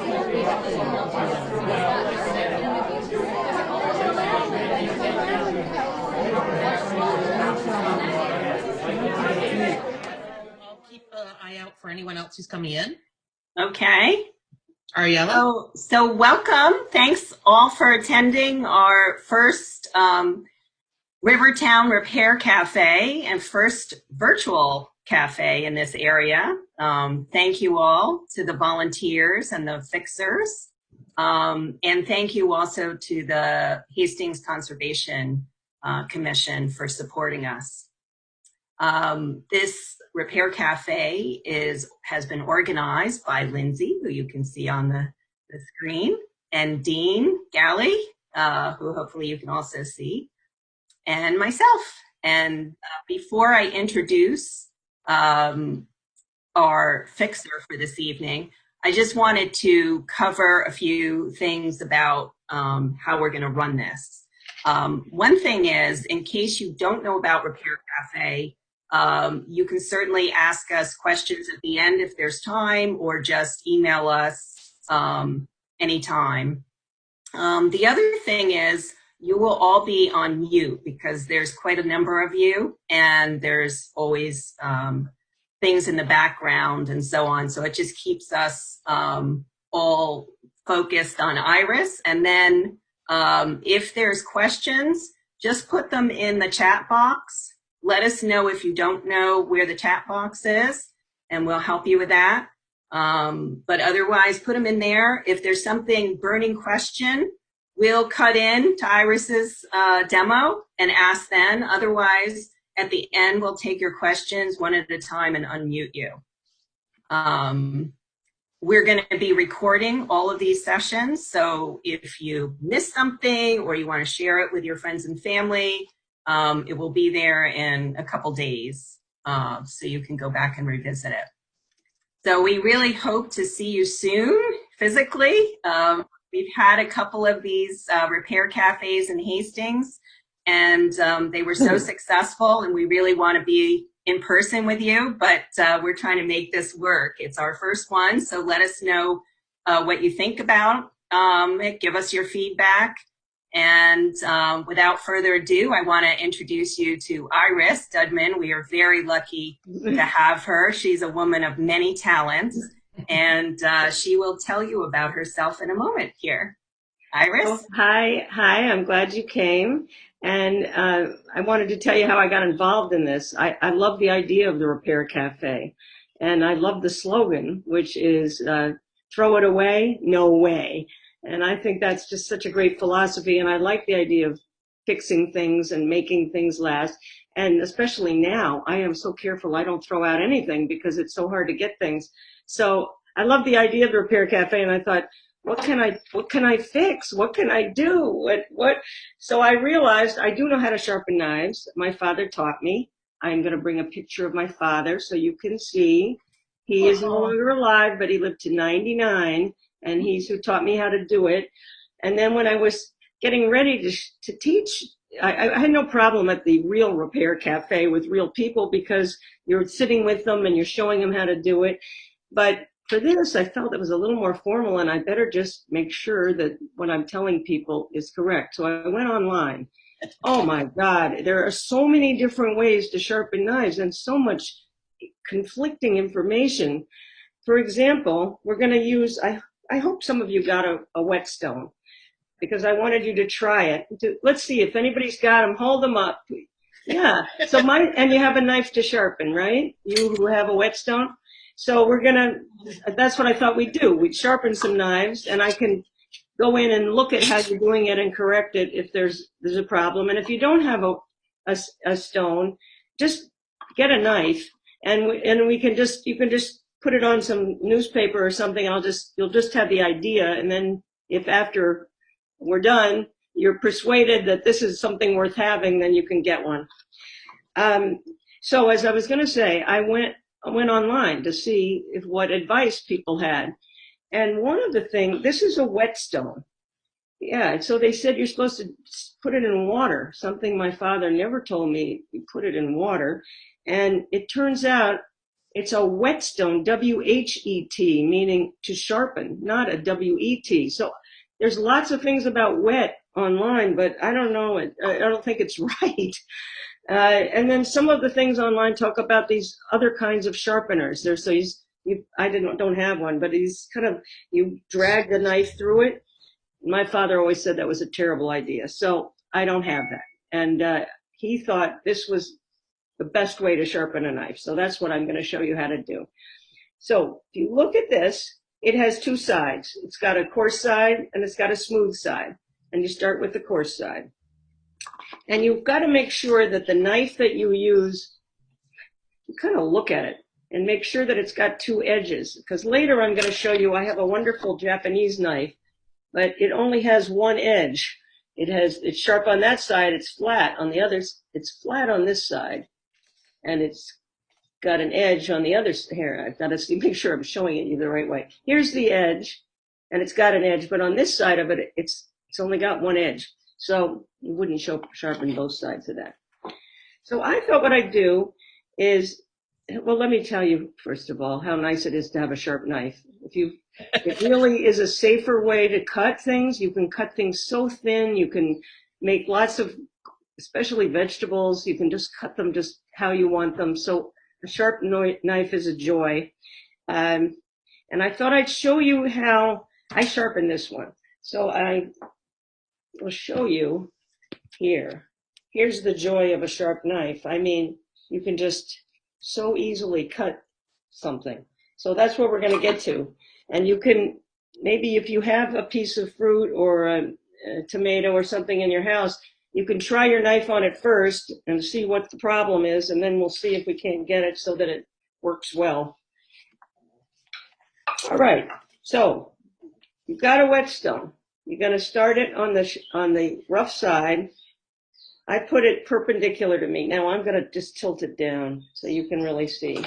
I'll keep an eye out for anyone else who's coming in. Okay. Ariella? So welcome. Thanks all for attending our first Rivertown Repair Cafe and first virtual cafe in this area. Thank you all to the volunteers and the fixers. And thank you also to the Hastings Conservation Commission for supporting us. This Repair Cafe has been organized by Lindsay, who you can see on the screen, and Dean Galley, who hopefully you can also see, and myself. And before I introduce our fixer for this evening, I just wanted to cover a few things about how we're going to run this. One thing is, in case you don't know about Repair Cafe, you can certainly ask us questions at the end if there's time, or just email us anytime. The other thing is, you will all be on mute because there's quite a number of you, and there's always things in the background and so on. So it just keeps us all focused on Iris. And then if there's questions, just put them in the chat box. Let us know if you don't know where the chat box is, and we'll help you with that. But otherwise, put them in there. If there's something burning question, we'll cut in to Iris's demo and ask then. Otherwise, at the end, we'll take your questions one at a time and unmute you. We're going to be recording all of these sessions. So if you miss something or you want to share it with your friends and family, it will be there in a couple days, so you can go back and revisit it. So we really hope to see you soon physically. We've had a couple of these repair cafes in Hastings, and they were so successful, and we really want to be in person with you, but we're trying to make this work. It's our first one, so let us know what you think about it. Give us your feedback. And without further ado, I want to introduce you to Iris Dudman. We are very lucky to have her. She's a woman of many talents, and she will tell you about herself in a moment here. Iris? Oh, hi, I'm glad you came. And I wanted to tell you how I got involved in this. I love the idea of the Repair Cafe, and I love the slogan, which is throw it away, no way. And I think that's just such a great philosophy, and I like the idea of fixing things and making things last. And especially now, I am so careful I don't throw out anything because it's so hard to get things. So I love the idea of the Repair Cafe, and I thought, what can I fix? What can I do? What? So I realized I do know how to sharpen knives. My father taught me. I'm going to bring a picture of my father so you can see. He is no longer alive, but he lived to 99. And he's who taught me how to do it. And then when I was getting ready to teach, I had no problem at the real Repair Cafe with real people because you're sitting with them and you're showing them how to do it. But for this, I felt it was a little more formal, and I better just make sure that what I'm telling people is correct. So I went online. Oh my God, there are so many different ways to sharpen knives and so much conflicting information. For example, we're going to use, I hope some of you got a whetstone, because I wanted you to try it. Let's see if anybody's got them. Hold them up. Yeah. So and you have a knife to sharpen, right? You who have a whetstone. So that's what I thought we'd do. We'd sharpen some knives, and I can go in and look at how you're doing it and correct it if there's a problem. And if you don't have a stone, just get a knife, and you can just put it on some newspaper or something, and you'll just have the idea. And then if after we're done, you're persuaded that this is something worth having, then you can get one. So as I was going to say, I went online to see what advice people had. And one of the things, this is a whetstone. Yeah, so they said you're supposed to put it in water, something my father never told me. You put it in water. And it turns out It's a whetstone, W-H-E-T, meaning to sharpen, not a W-E-T. So there's lots of things about wet online, but I don't know it. I don't think it's right. And then some of the things online talk about these other kinds of sharpeners. There's these, I don't have one, but he's kind of, you drag the knife through it. My father always said that was a terrible idea. So I don't have that. And he thought this was the best way to sharpen a knife. So that's what I'm going to show you how to do. So if you look at this, it has two sides. It's got a coarse side and it's got a smooth side. And you start with the coarse side. And you've got to make sure that the knife that you use, you kind of look at it and make sure that it's got two edges. Because later I'm going to show you I have a wonderful Japanese knife, but it only has one edge. It's sharp on that side, it's flat. On the others, it's flat on this side. And it's got an edge on the other here. I've got to make sure I'm showing it you the right way. Here's the edge, and it's got an edge, but on this side of it, it's only got one edge. So you wouldn't sharpen both sides of that. So I thought what I'd do is, well, let me tell you, first of all, how nice it is to have a sharp knife. It really is a safer way to cut things. You can cut things so thin. You can make lots of, especially vegetables, you can just cut them just how you want them. So a sharp knife is a joy. And I thought I'd show you how I sharpen this one. So I will show you here. Here's the joy of a sharp knife. I mean, you can just so easily cut something. So that's what we're going to get to. And you can, maybe if you have a piece of fruit or a tomato or something in your house, you can try your knife on it first and see what the problem is, and then we'll see if we can't get it so that it works well. All right, so you've got a whetstone. You're going to start it on the rough side. I put it perpendicular to me. Now I'm going to just tilt it down so you can really see.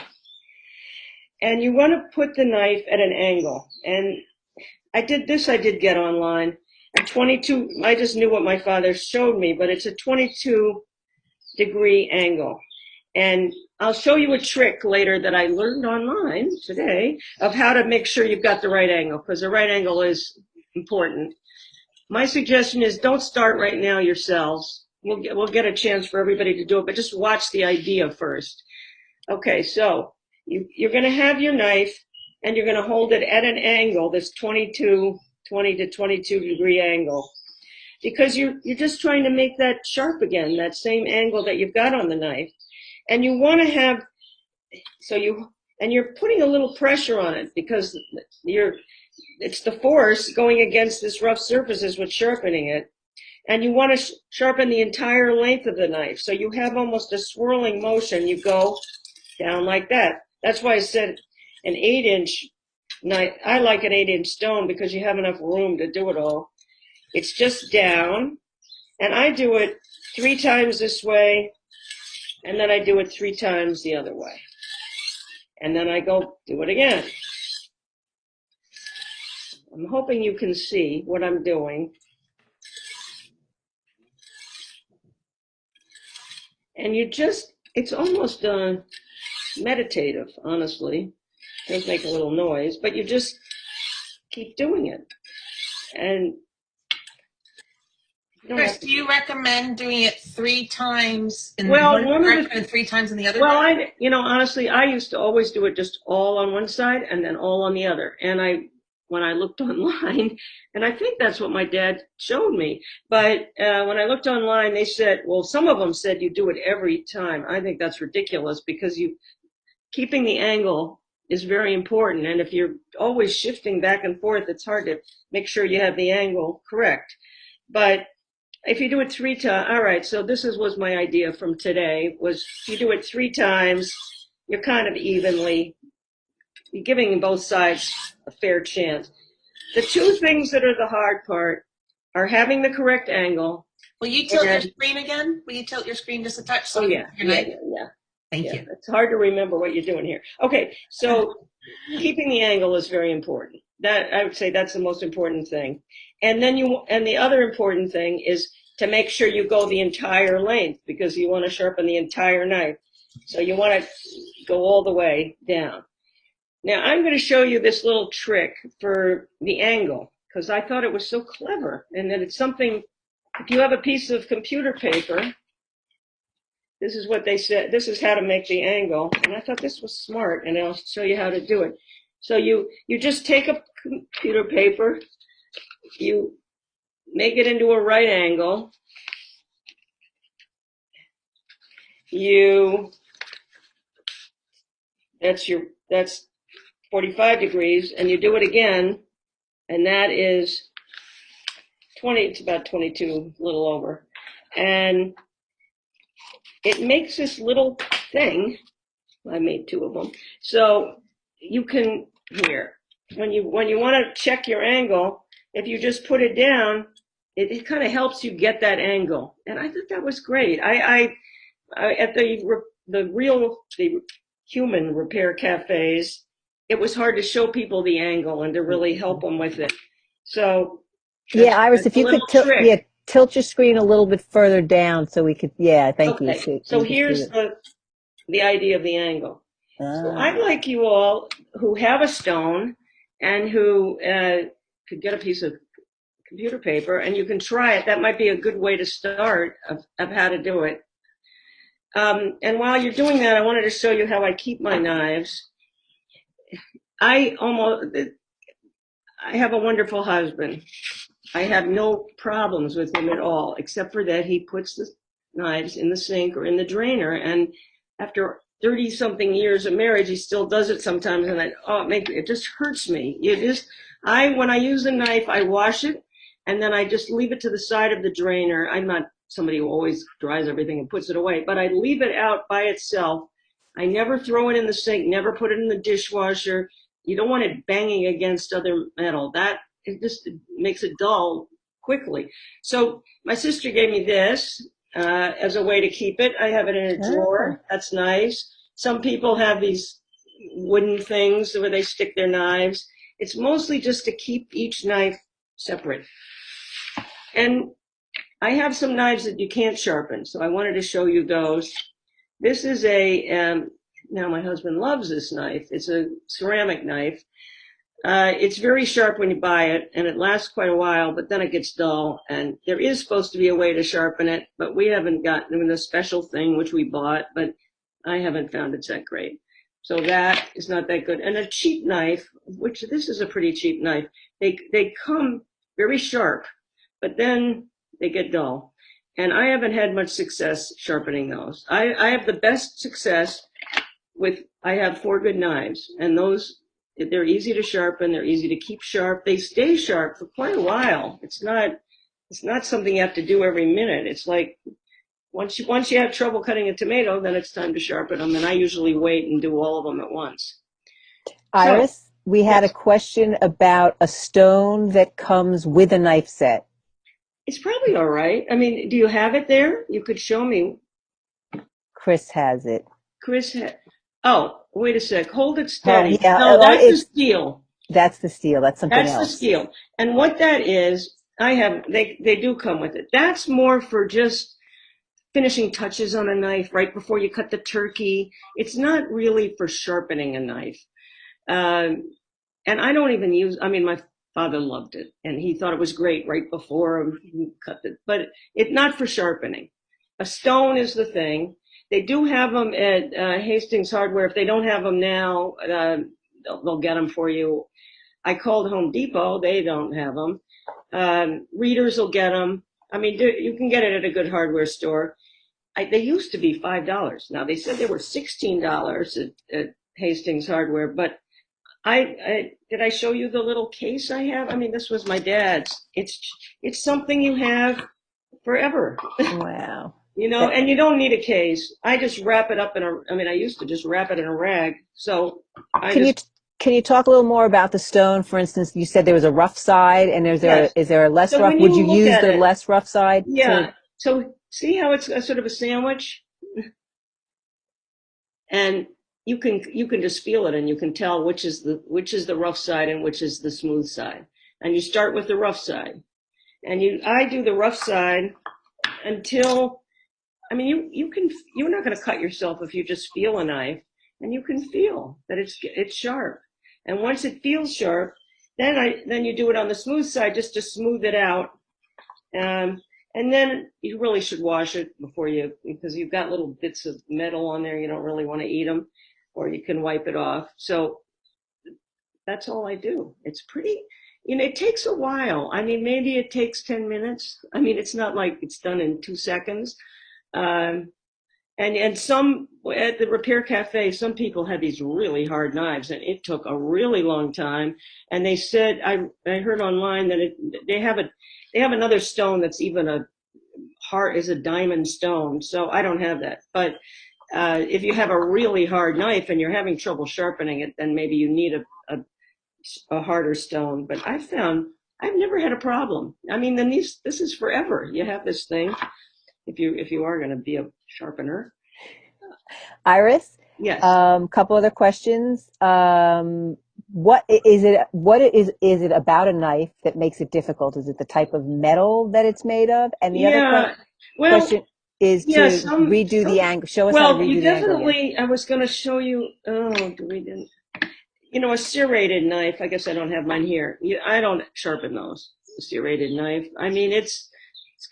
And you want to put the knife at an angle. And I did get online. A 22, I just knew what my father showed me, but it's a 22-degree angle. And I'll show you a trick later that I learned online today of how to make sure you've got the right angle, because the right angle is important. My suggestion is don't start right now yourselves. We'll get a chance for everybody to do it, but just watch the idea first. Okay, so you're going to have your knife, and you're going to hold it at an angle, this 20 to 22-degree angle, because you're just trying to make that sharp again, that same angle that you've got on the knife. And you want to have, you're putting a little pressure on it because it's the force going against this rough surface is what's sharpening it. And you want to sharpen the entire length of the knife. So you have almost a swirling motion. You go down like that. That's why I said an 8-inch knife. I like an 8-inch stone because you have enough room to do it all. It's just down. And I do it 3 times this way. And then I do it 3 times the other way. And then I go do it again. I'm hoping you can see what I'm doing. And it's almost meditative, honestly. It does make a little noise, but you just keep doing it. And Chris, do you recommend doing it 3 times in one direction and 3 times in the other? Well, honestly, I used to always do it just all on one side and then all on the other. And when I looked online, and I think that's what my dad showed me, but when I looked online, they said, well, some of them said you do it every time. I think that's ridiculous because keeping the angle is very important. And if you're always shifting back and forth, it's hard to make sure you have the angle correct. But if you do it 3 times, all right, so this was my idea from today, was you do it 3 times, you're kind of evenly, you're giving both sides a fair chance. The 2 things that are the hard part are having the correct angle. Will you tilt your screen again? Will you tilt your screen just a touch? So yeah. Thank you. It's hard to remember what you're doing here. Okay, so keeping the angle is very important. That, I would say, that's the most important thing. And then the other important thing is to make sure you go the entire length because you want to sharpen the entire knife. So you want to go all the way down. Now I'm going to show you this little trick for the angle, because I thought it was so clever, and that it's something, if you have a piece of computer paper, this is what they said, this is how to make the angle, and I thought this was smart, and I'll show you how to do it. So you just take a computer paper, you make it into a right angle, that's 45 degrees, and you do it again, and that is 20, it's about 22, a little over. And it makes this little thing. I made 2 of them. So you can, here, when you want to check your angle, if you just put it down, it kind of helps you get that angle. And I thought that was great. I at the human repair cafes, it was hard to show people the angle and to really help them with it. So yeah, Iris, if you could tilt your screen a little bit further down so we could, thank you. So here's the idea of the angle. So I'd like you all who have a stone and who could get a piece of computer paper, and you can try it. That might be a good way to start of how to do it. And while you're doing that, I wanted to show you how I keep my knives. I have a wonderful husband. I have no problems with him at all, except for that he puts the knives in the sink or in the drainer. And after 30-something years of marriage, he still does it sometimes. And it just hurts me. When I use a knife, I wash it, and then I just leave it to the side of the drainer. I'm not somebody who always dries everything and puts it away, but I leave it out by itself. I never throw it in the sink, never put it in the dishwasher. You don't want it banging against other metal. It just makes it dull quickly. So my sister gave me this as a way to keep it. I have it in a drawer. That's nice. Some people have these wooden things where they stick their knives. It's mostly just to keep each knife separate. And I have some knives that you can't sharpen, so I wanted to show you those. This is now my husband loves this knife. It's a ceramic knife. It's very sharp when you buy it, and it lasts quite a while, but then it gets dull. And there is supposed to be a way to sharpen it, but we haven't gotten the special thing, which we bought, but I haven't found it's that great. So that is not that good. And a cheap knife, which this is a pretty cheap knife, they come very sharp, but then they get dull. And I haven't had much success sharpening those. I have the best success I have 4 good knives, and they're easy to sharpen. They're easy to keep sharp. They stay sharp for quite a while. It's not something you have to do every minute. It's like once you have trouble cutting a tomato, then it's time to sharpen them. And I usually wait and do all of them at once. Iris, we had a question about a stone that comes with a knife set. It's probably all right. I mean, do you have it there? You could show me. Chris has it. Oh, wait a sec. Hold it steady. Oh, yeah. No, that's the steel. That's the steel. That's something else. That's the steel. And what that is, they do come with it. That's more for just finishing touches on a knife right before you cut the turkey. It's not really for sharpening a knife. And I don't even my father loved it, and he thought it was great right before he cut it. But it's not for sharpening. A stone is the thing. They do have them at Hastings Hardware. If they don't have them now, they'll get them for you. I called Home Depot. They don't have them. Readers will get them. I mean, you can get it at a good hardware store. They used to be $5. Now, they said they were $16 at Hastings Hardware. But did I show you the little case I have? I mean, this was my dad's. It's something you have forever. Wow. And you don't need a case. I just wrap it up I used to just wrap it in a rag. So can you talk a little more about the stone? For instance, you said there was a rough side, and is there a less rough? Would you use the less rough side? Yeah. So see how it's a sort of a sandwich? And you can just feel it, and you can tell which is the rough side and which is the smooth side. And you start with the rough side. And I do the rough side until, you're not going to cut yourself if you just feel a knife. and you can feel that it's sharp. And once it feels sharp, then you do it on the smooth side just to smooth it out. And then you really should wash it because you've got little bits of metal on there. You don't really want to eat them, or you can wipe it off. So that's all I do. It's pretty, it takes a while. I mean, maybe it takes 10 minutes. I mean, it's not like it's done in 2 seconds. And some, at the Repair Cafe, some people had these really hard knives, and it took a really long time. And they said, I heard online that they have another stone that's even is a diamond stone. So I don't have that. But if you have a really hard knife and you're having trouble sharpening it, then maybe you need a harder stone. But I've never had a problem. I mean, then this is forever. You have this thing if you are going to be a sharpener. Iris? Yes. Couple other questions. What is it about a knife that makes it difficult? Is it the type of metal that it's made of? And the other question is to redo the angle. Show us how to redo the angle. Well, I was going to show you. We didn't. A serrated knife. I guess I don't have mine here. I don't sharpen those. A serrated knife. I mean, it's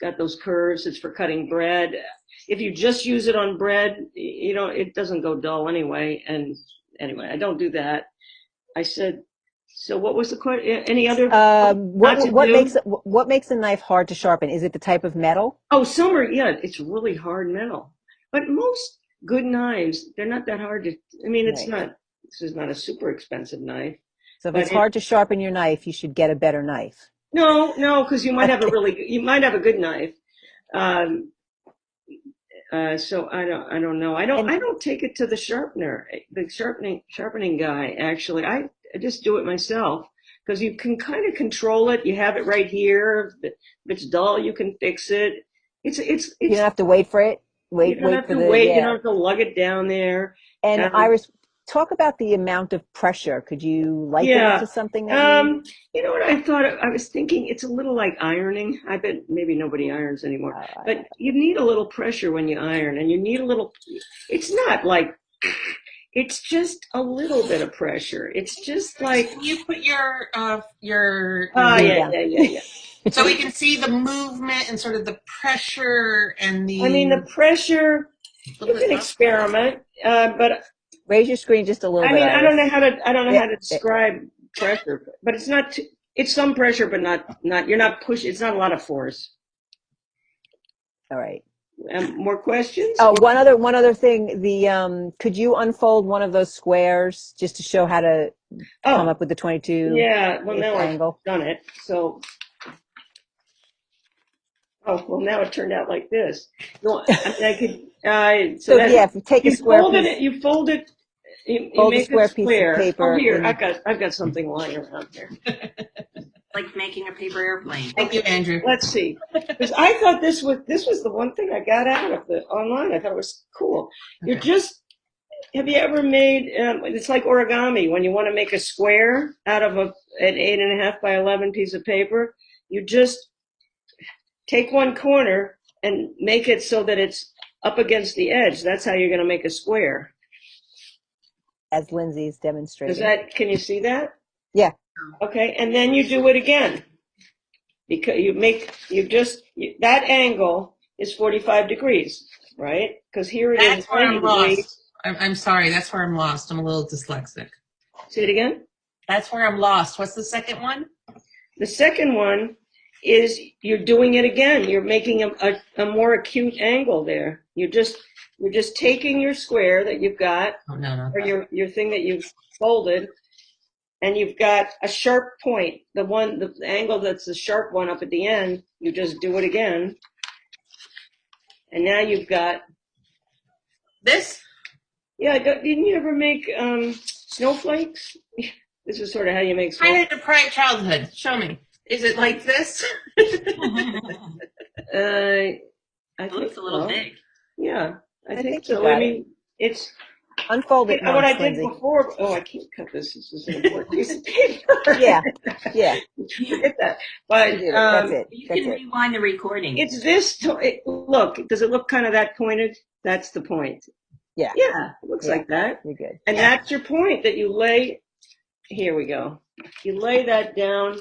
got those curves. It's for cutting bread. If you just use it on bread, it doesn't go dull anyway. And anyway, I don't do that. I said, so what was the question? Any other? What makes a knife hard to sharpen? Is it the type of metal? Oh, it's really hard metal. But most good knives, they're not that hard to, it's not, this is not a super expensive knife. So if it's hard to sharpen your knife, you should get a better knife. No, because you might have you might have a good knife. So I don't know. I don't take it to the sharpener, the sharpening guy. Actually, I just do it myself because you can kind of control it. You have it right here. If it's dull, you can fix it. It's you don't have to wait for it. You don't have to lug it down there. And Iris, talk about the amount of pressure. Could you liken it to something that you know what I thought? I was thinking it's a little like ironing. I bet maybe nobody irons anymore. But you need a little pressure when you iron, and you need a little, it's not like, it's just a little bit of pressure. It's just like. You put your yeah. So we can see the movement and sort of the pressure and the. The pressure, you can experiment, but. Raise your screen just a little bit. I don't know how to describe pressure, but it's not. It's some pressure, but not. You're not pushing. It's not a lot of force. All right. More questions? Oh, one other thing. Could you unfold one of those squares just to show how to come up with the 22? Yeah. Well, now angle. I've done it. So. Oh well, now it turned out like this. No, I could. If you take a square piece, you fold it. You fold make a square piece of paper. Oh, here, I've got something lying around here. Like making a paper airplane. Thank you, Andrew. Let's see, because I thought this was the one thing I got out of the online. I thought it was cool. Okay. Have you ever made? It's like origami. When you want to make a square out of an 8.5 by 11 piece of paper, you just take one corner and make it so that it's up against the edge. That's how you're going to make a square. As Lindsay's demonstrating. Can you see that? Yeah. Okay, and then you do it again. Because that angle is 45 degrees, right? Because here it is 90 degrees. I'm sorry, that's where I'm lost. I'm a little dyslexic. Say it again? That's where I'm lost. What's the second one? The second one is you're doing it again. You're making a more acute angle there. You're just taking your square that you've got, or your thing that you've folded, and you've got a sharp point. The angle that's the sharp one up at the end, you just do it again. And now you've got this? Yeah, didn't you ever make snowflakes? This is sort of how you make snowflakes. I had a deprived childhood. Show me. Is it like this? I think it's a little big. Yeah, I think so. I mean, it's unfold it. What I did before. Oh, I can't cut this. This is an important piece of paper. Yeah. Get that. But that's it. You can rewind the recording. It's this. Look, does it look kind of that pointed? That's the point. Yeah. Yeah, it looks like that. You're good. And that's your point, that you lay, here we go. You lay that down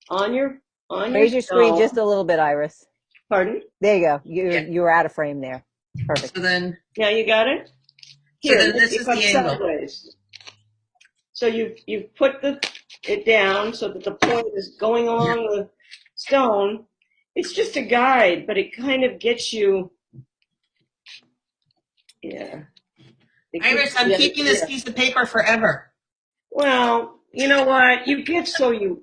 on your Raise your screen just a little bit, Iris. Pardon? There you go. You're out of frame there. Perfect. So then, Yeah, you got it? Here, so then this is the angle. Sideways. So you put it down so that the point is going along the stone. It's just a guide, but it kind of gets you, Iris, I'm keeping this piece of paper forever. Well, you know what? You get so you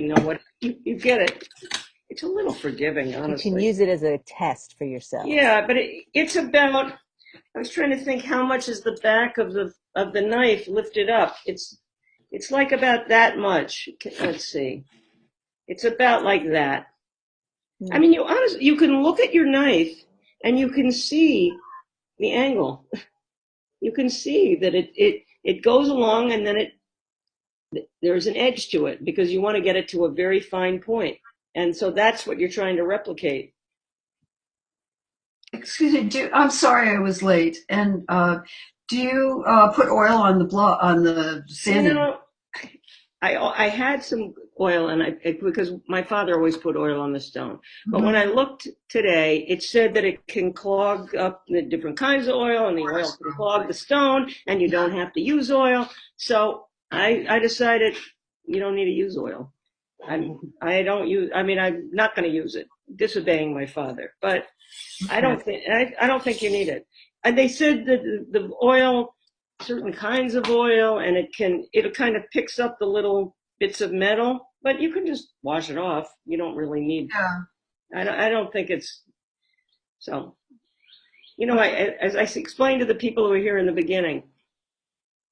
know what you get it. It's a little forgiving, honestly. You can use it as a test for yourself. Yeah, but it's about. I was trying to think how much is the back of the knife lifted up. It's like about that much. Let's see. It's about like that. I mean, you can look at your knife and you can see the angle. You can see that it goes along and then there's an edge to it because you want to get it to a very fine point. And so that's what you're trying to replicate. Excuse me, I'm sorry I was late. And do you put oil on the sanding? You know, I had some oil because my father always put oil on the stone. But when I looked today, it said that it can clog up the different kinds of oil, and the oil can clog the stone, and you don't have to use oil. So I decided you don't need to use oil. I'm not going to use it, disobeying my father. But I don't think you need it. And they said that the oil, certain kinds of oil, and it kind of picks up the little bits of metal, but you can just wash it off. You don't really need. Yeah. I don't think it's so. You know, as I explained to the people who were here in the beginning,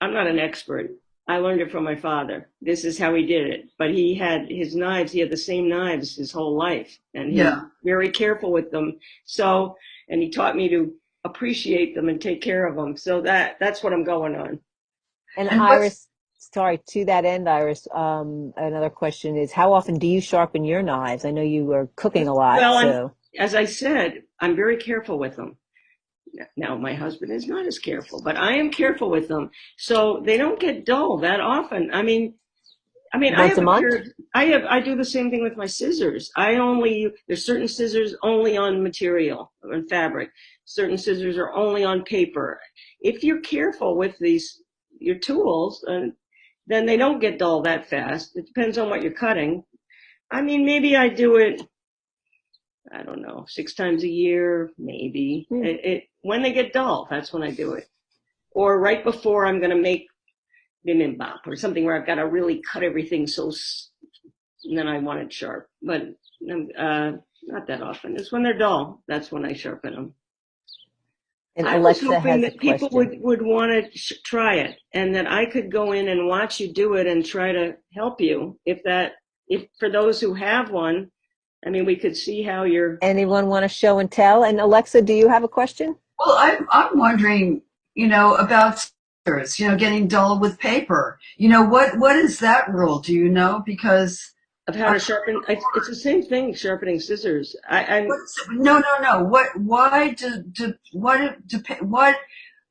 I'm not an expert. I learned it from my father. This is how he did it. But he had his knives. He had the same knives his whole life, and he was very careful with them. So, and he taught me to appreciate them and take care of them. So that's what I'm going on. And Iris, sorry, to that end, Iris, another question is, how often do you sharpen your knives? I know you are cooking a lot. Well, as I said, I'm very careful with them. Now, my husband is not as careful, but I am careful with them, so they don't get dull that often. I mean, once a month? I do the same thing with my scissors. There's certain scissors only on material, on fabric. Certain scissors are only on paper. If you're careful with your tools, then they don't get dull that fast. It depends on what you're cutting. I mean, maybe I do it, I don't know, 6 times a year, maybe. When they get dull, that's when I do it. Or right before I'm going to make bibimbap or something where I've got to really cut everything and then I want it sharp. But not that often. It's when they're dull. That's when I sharpen them. And I was hoping that people would want to try it, and that I could go in and watch you do it and try to help you. If for those who have one, I mean, we could see how you're. Anyone want to show and tell? And Alexa, do you have a question? Well, I'm wondering, about scissors, getting dull with paper. What is that rule? Do you know? Because of how to sharpen, it's the same thing. Sharpening scissors. No.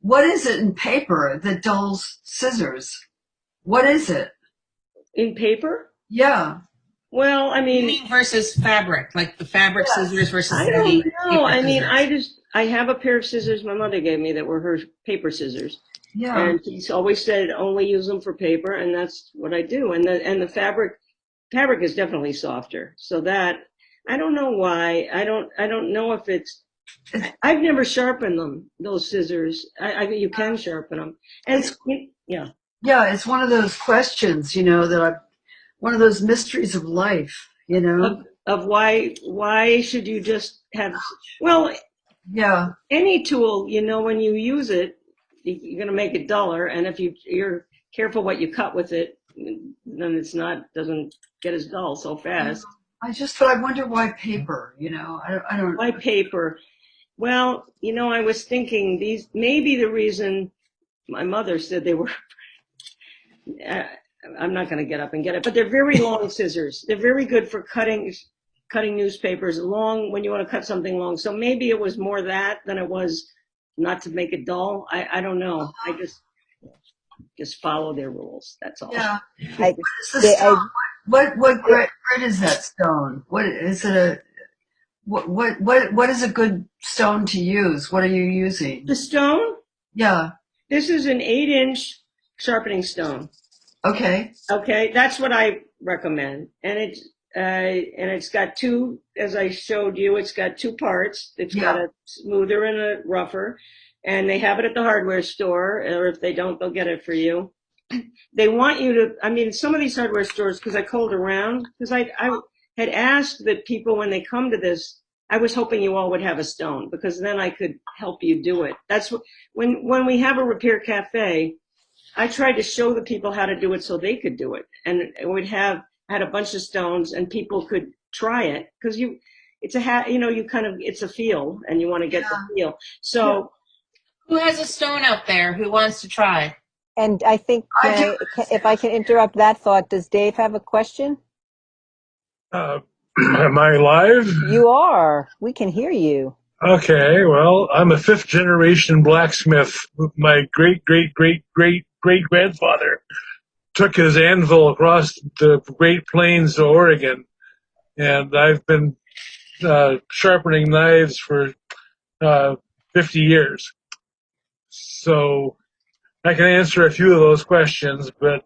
What is it in paper that dulls scissors? What is it in paper? Yeah. Well, I mean, you mean versus fabric, like the fabric scissors versus I don't know. I mean, I have a pair of scissors my mother gave me that were her paper scissors. Yeah. And she's always said only use them for paper, and that's what I do. And the fabric is definitely softer. So that I don't know why. I don't know if I've never sharpened them, those scissors. You can sharpen them. And yeah. Yeah, it's one of those questions, one of those mysteries of life, Of why should you just have, any tool, when you use it, you're going to make it duller. And if you're careful what you cut with it, then doesn't get as dull so fast. I wonder why paper, I don't. Why paper? Well, I was thinking maybe the reason my mother said they were, I'm not going to get up and get it, but they're very long scissors. They're very good for cutting newspapers long when you want to cut something long. So maybe it was more that than it was not to make it dull. I don't know. I just follow their rules. That's all. Yeah. I, What is the stone? What grit is that stone? What is it what is a good stone to use? What are you using? The stone? Yeah. This is an 8-inch sharpening stone. Okay. Okay, that's what I recommend. And it's got two, as I showed you, it's got two parts. It's got a smoother and a rougher. And they have it at the hardware store, or if they don't, they'll get it for you. They want you to, I mean, some of these hardware stores, because I called around, because I had asked that people, when they come to this, I was hoping you all would have a stone, because then I could help you do it. That's what, when we have a repair cafe, I tried to show the people how to do it so they could do it. And we'd had a bunch of stones and people could try it, because it's a feel, and you want to get the feel. So who has a stone out there who wants to try? And I think, if I can interrupt that thought, does Dave have a question? Am I live? You are. We can hear you. Okay, well, I'm a fifth generation blacksmith. My great grandfather took his anvil across the Great Plains to Oregon, and I've been sharpening knives for 50 years. So I can answer a few of those questions, but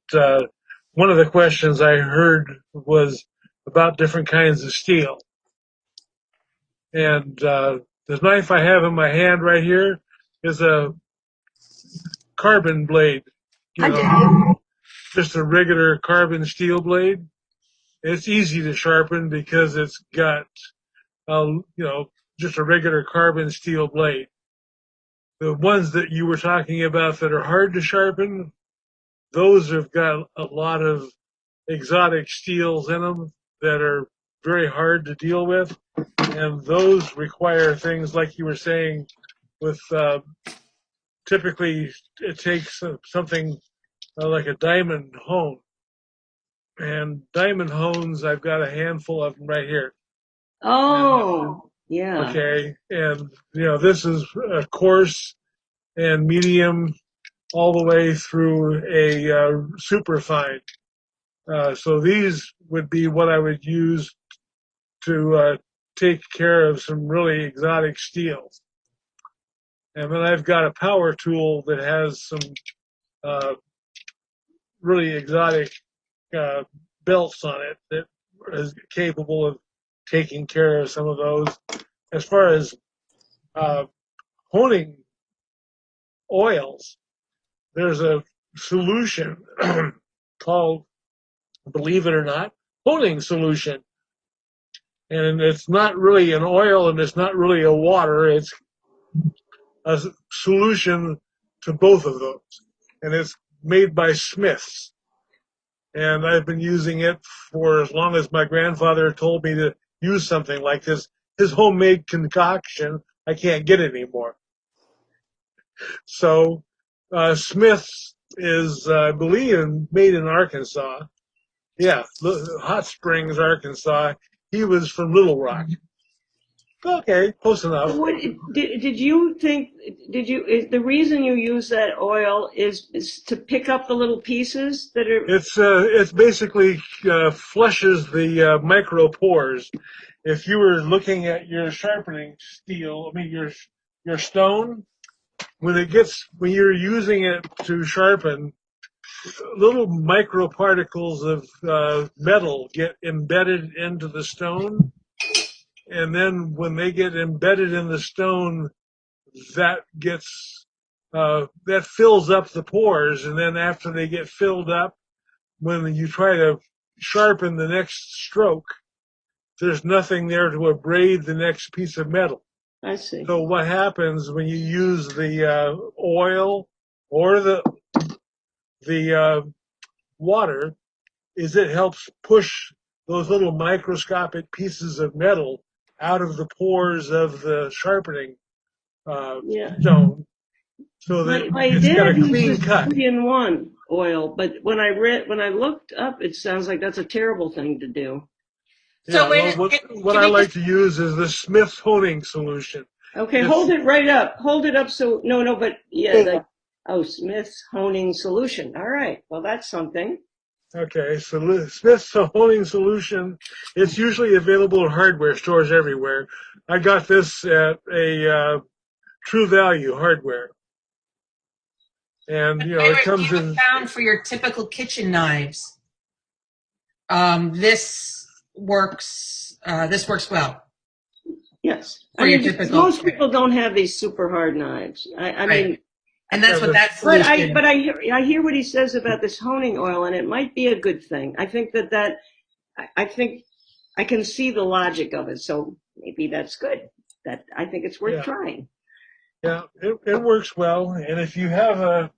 one of the questions I heard was about different kinds of steel. And the knife I have in my hand right here is a carbon blade, just a regular carbon steel blade. It's easy to sharpen because it's got, just a regular carbon steel blade. The ones that you were talking about that are hard to sharpen, those have got a lot of exotic steels in them that are very hard to deal with. And those require things like you were saying with, typically it takes something like a diamond hone. And diamond hones, I've got a handful of them right here. Oh, yeah. Okay. And, this is a coarse and medium all the way through a super fine. So these would be what I would use to take care of some really exotic steels. And then I've got a power tool that has some really exotic belts on it that is capable of taking care of some of those. As far as honing oils, there's a solution called, believe it or not, honing solution. And it's not really an oil and it's not really a water. It's a solution to both of those. And it's made by Smiths. And I've been using it for as long as my grandfather told me to use something like this. His homemade concoction, I can't get anymore. So Smiths is, I believe, made in Arkansas. Yeah, Hot Springs, Arkansas. He was from Little Rock. Okay, close enough. Did you think? Is the reason you use that oil is to pick up the little pieces that are? It's basically flushes the micro pores. If you were looking at your sharpening steel, your stone, when you're using it to sharpen, little microparticles of metal get embedded into the stone. And then when they get embedded in the stone, that fills up the pores. And then after they get filled up, when you try to sharpen the next stroke, there's nothing there to abrade the next piece of metal. I see. So what happens when you use the oil or the water is it helps push those little microscopic pieces of metal out of the pores of the sharpening stone, so that it's got a clean cut. 3-in-1 oil, but when I looked up, it sounds like that's a terrible thing to do. Yeah, what I like to use is the Smith's honing solution. Okay, hold it right up. Hold it up so, no, but yeah, Smith's honing solution. All right, well, that's something. Okay, so Smith's honing solution, it's usually available in hardware stores everywhere. I got this at a True Value hardware. And, it comes you in. found for your typical kitchen knives, this works well. Yes. For your typical. Most people don't have these super hard knives. I mean. And that's what that solution. But I hear what he says about this honing oil, and it might be a good thing. I think I think I can see the logic of it, so maybe that's good. I think it's worth trying. Yeah, it works well, and if you have a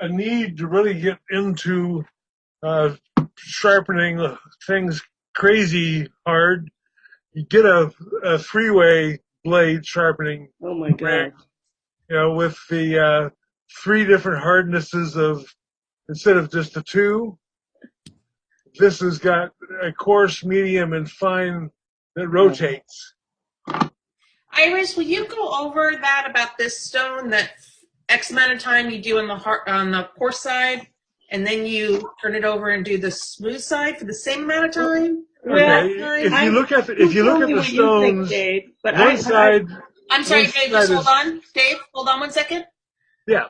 need to really get into sharpening things crazy hard, you get a three-way blade sharpening. Oh my God! With the 3 different hardnesses instead of just the 2. This has got a coarse, medium, and fine that rotates. Iris, will you go over that about this stone, that X amount of time you do on the coarse side, and then you turn it over and do the smooth side for the same amount of time? Okay. If you look at the stones, Dave, but one side. I'm sorry, Dave. Just hold on, Dave. Hold on 1 second. Yeah.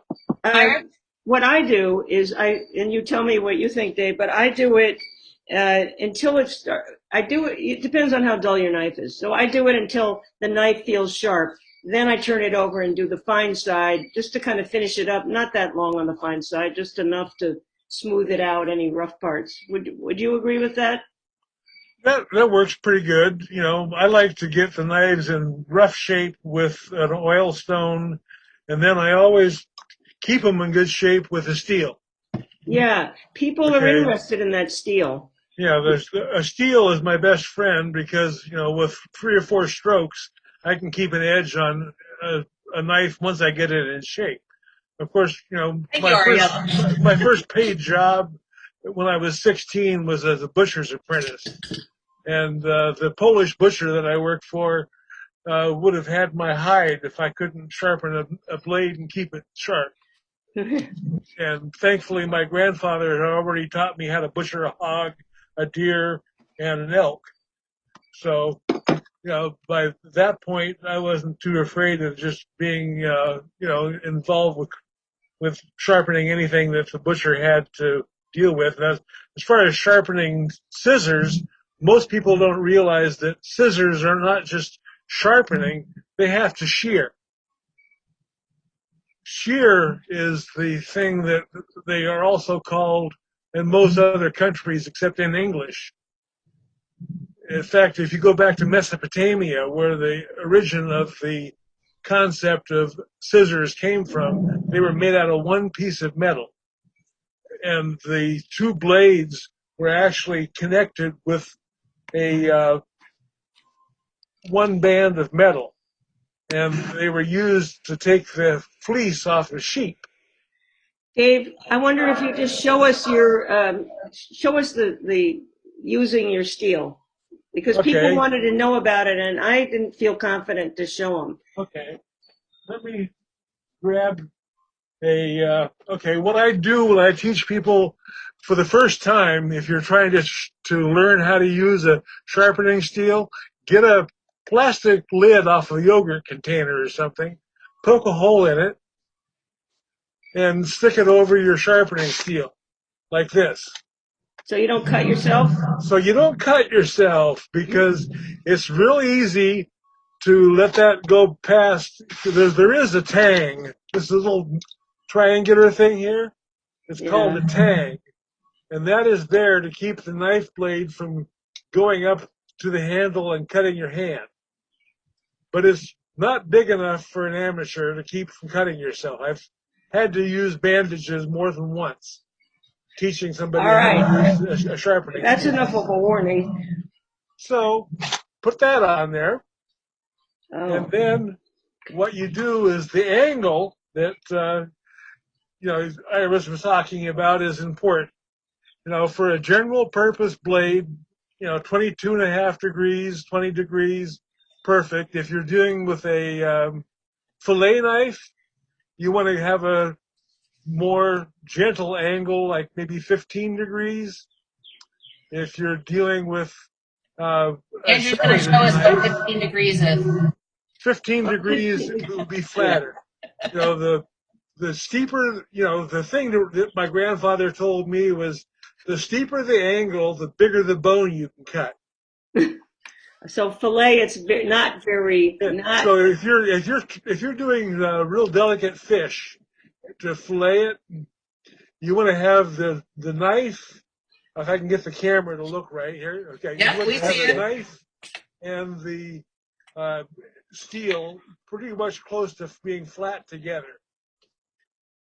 What I do is and you tell me what you think, Dave. But I do it until it starts. I do it. It depends on how dull your knife is. So I do it until the knife feels sharp. Then I turn it over and do the fine side, just to kind of finish it up. Not that long on the fine side, just enough to smooth it out, any rough parts. Would you agree with that? That works pretty good. I like to get the knives in rough shape with an oil stone, and then I always keep them in good shape with a steel. Yeah, people are interested in that steel. Yeah, a steel is my best friend because, with 3 or 4 strokes, I can keep an edge on a knife once I get it in shape. Of course, my first paid job when I was 16 was as a butcher's apprentice. And the Polish butcher that I worked for would have had my hide if I couldn't sharpen a blade and keep it sharp. And thankfully, my grandfather had already taught me how to butcher a hog, a deer, and an elk. So, by that point, I wasn't too afraid of just being, involved with sharpening anything that the butcher had to deal with. And as far as sharpening scissors, most people don't realize that scissors are not just sharpening, they have to shear. Shear is the thing that they are also called in most other countries except in English. In fact, if you go back to Mesopotamia, where the origin of the concept of scissors came from, they were made out of one piece of metal. And the 2 blades were actually connected with a one band of metal. And they were used to take the fleece off of sheep. Dave, I wonder if you just show us the using your steel, because people wanted to know about it, and I didn't feel confident to show them. Okay, let me grab what I do when I teach people for the first time, if you're trying to learn how to use a sharpening steel, get a plastic lid off a yogurt container or something, poke a hole in it, and stick it over your sharpening steel, like this. So you don't cut yourself? So you don't cut yourself, because it's real easy to let that go past. There is a tang. This little triangular thing here, it's called a tang. And that is there to keep the knife blade from going up to the handle and cutting your hand. But it's not big enough for an amateur to keep from cutting yourself. I've had to use bandages more than once, teaching somebody how to use a sharpening. That's enough of a warning. So put that on there. And then what you do is the angle that, Iris was talking about is important. For a general purpose blade, 22.5 degrees, 20 degrees, perfect. If you're dealing with a fillet knife, you want to have a more gentle angle, like maybe 15 degrees. If you're dealing with a Andrew's going to show sharpening us the knife, 15 degrees of. 15 degrees would be flatter. You know, the steeper, you know, the thing that my grandfather told me was the steeper the angle, the bigger the bone you can cut. So fillet, it's not very, not. So if you're doing real delicate fish to fillet it, you want to have the knife. If I can get the camera to look right here, okay. Yep, You want we to have see the it. knife and the steel pretty much close to being flat together.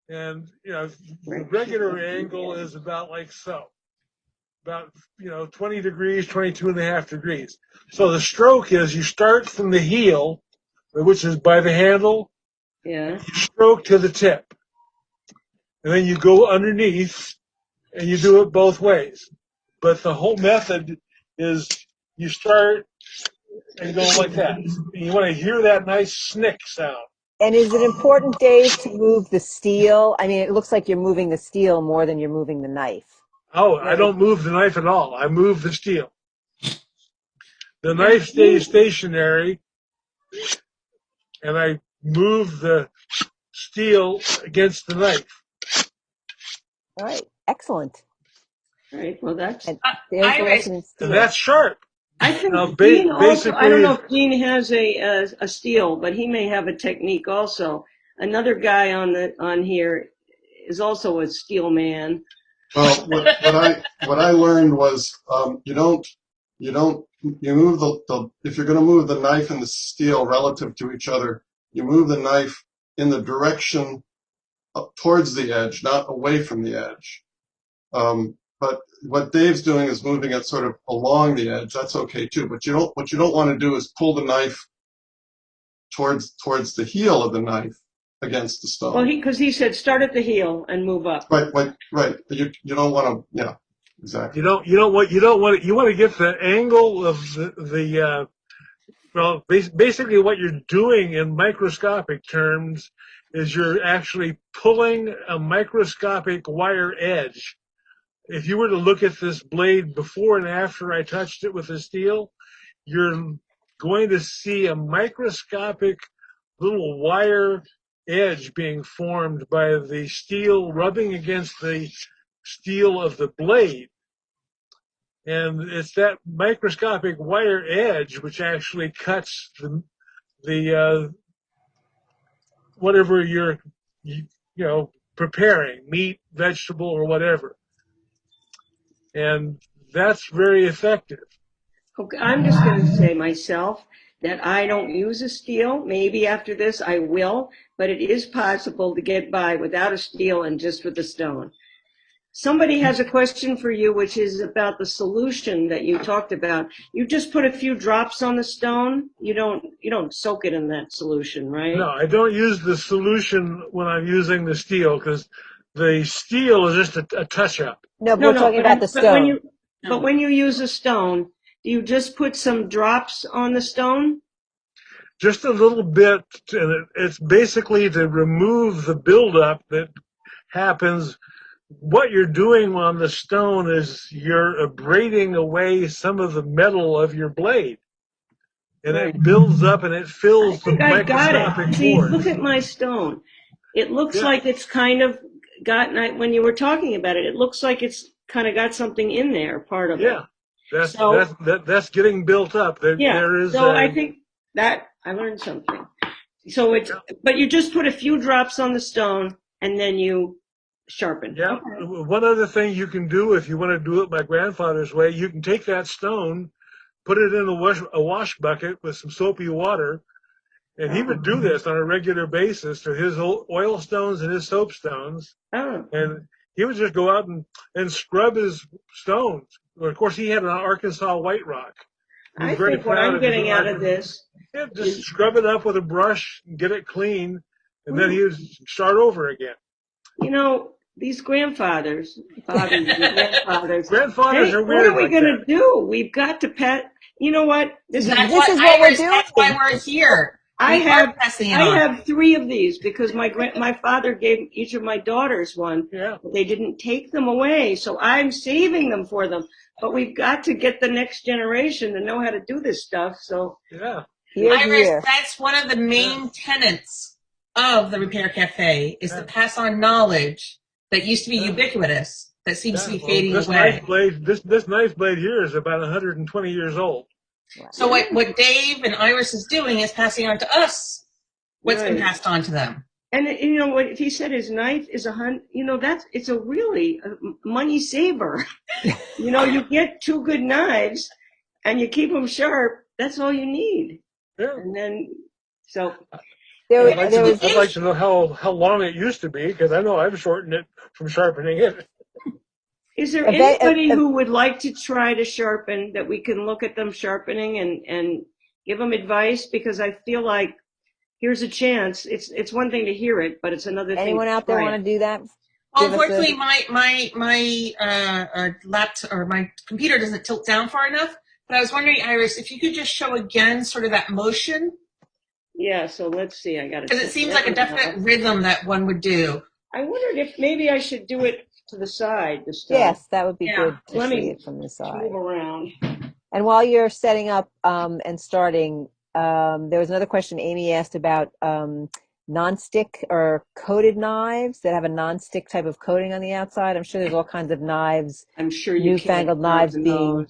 And, you know, the regular angle is about like so, about, you know, 20 degrees, 22.5 degrees. So the stroke is you start from the heel, which is by the handle, Yeah. you stroke to the tip. And then you go underneath and you do it both ways. But the whole method is you start and go like that. And you want to hear that nice snick sound. And is it important, Dave, to move the steel? I mean, it looks like you're moving the steel more than you're moving the knife. Oh, I don't move the knife at all. I move the steel. The knife stays stationary, and I move the steel against the knife. All right, excellent. All right. Well, that's. And there's the lesson in steel. And that's sharp. I think Now, Gene also. I don't know basically, if Gene has a steel, but he may have a technique also. Another guy on here is also a steel man. Well, what I learned was you move the if you're going to move the knife and the steel relative to each other, you move the knife in the direction up towards the edge, not away from the edge. But what Dave's doing is moving it sort of along the edge. That's okay too. But what you don't want to do is pull the knife towards the heel of the knife against the stone. Well, because he said start at the heel and move up. Right. You don't want to. Yeah, exactly. you want to get the angle of well, basically what you're doing in microscopic terms is you're actually pulling a microscopic wire edge. If you were to look at this blade before and after I touched it with the steel, you're going to see a microscopic little wire edge being formed by the steel rubbing against the steel of the blade. And it's that microscopic wire edge which actually cuts the whatever you're preparing, meat, vegetable, or whatever. And that's very effective. Okay, I'm just going to say myself that I don't use a steel. Maybe after this I will, but it is possible to get by without a steel and just with a stone. Somebody has a question for you, which is about the solution that you talked about. You just put a few drops on the stone. You don't soak it in that solution, right? No, I don't use the solution when I'm using the steel because the steel is just a touch-up. No, we're talking about the stone. But when you use a stone, do you just put some drops on the stone? Just a little bit, and it's basically to remove the buildup that happens. What you're doing on the stone is you're abrading away some of the metal of your blade. And it builds up and it fills the microscopic pores. See, look at my stone. It looks like it's kind of when you were talking about it, it looks like it's kind of got something in there, part of it. Yeah, that's getting built up. I think that I learned something. So but you just put a few drops on the stone and then you sharpen. Yeah. Okay. One other thing you can do if you want to do it my grandfather's way, you can take that stone, put it in a wash bucket with some soapy water, and he would do this on a regular basis to his oil stones and his soap stones. Oh. And he would just go out and scrub his stones. Of course, he had an Arkansas white rock. I think what I'm getting out of this. Yeah, just scrub it up with a brush and get it clean, and then he would start over again. You know, these grandfathers, fathers and grandfathers. Grandfathers are weird. What are we going to do? We've got to You know what? This is what Iris, we're doing. that's why we're here. I I have 3 of these because my father gave each of my daughters one. Yeah. But they didn't take them away, so I'm saving them for them. But we've got to get the next generation to know how to do this stuff. So Yeah. Iris, that's one of the main tenets of the Repair Cafe is to pass on knowledge that used to be ubiquitous that seems to be fading away. This knife blade here is about 120 years old. So what Dave and Iris is doing is passing on to us what's been passed on to them. And you know what he said, his knife is it's a really money saver. You get 2 good knives and you keep them sharp. That's all you need. Yeah. And then so I'd like to know how long it used to be, because I know I've shortened it from sharpening it. Is there anybody who would like to try to sharpen that we can look at them sharpening and give them advice? Because I feel like here's a chance. It's one thing to hear it, but it's another thing. Anyone out there want to do that? Well, unfortunately, my laptop or my computer doesn't tilt down far enough. But I was wondering, Iris, if you could just show again sort of that motion. Yeah. So let's see. I got it. Because it seems like a definite rhythm that one would do. I wondered if maybe I should do it to the side this time. Yes, that would be good to see it from the side. Move around. And while you're setting up and starting, there was another question Amy asked about non-stick or coated knives that have a non-stick type of coating on the outside. I'm sure there's all kinds of knives. I'm sure you newfangled knives being.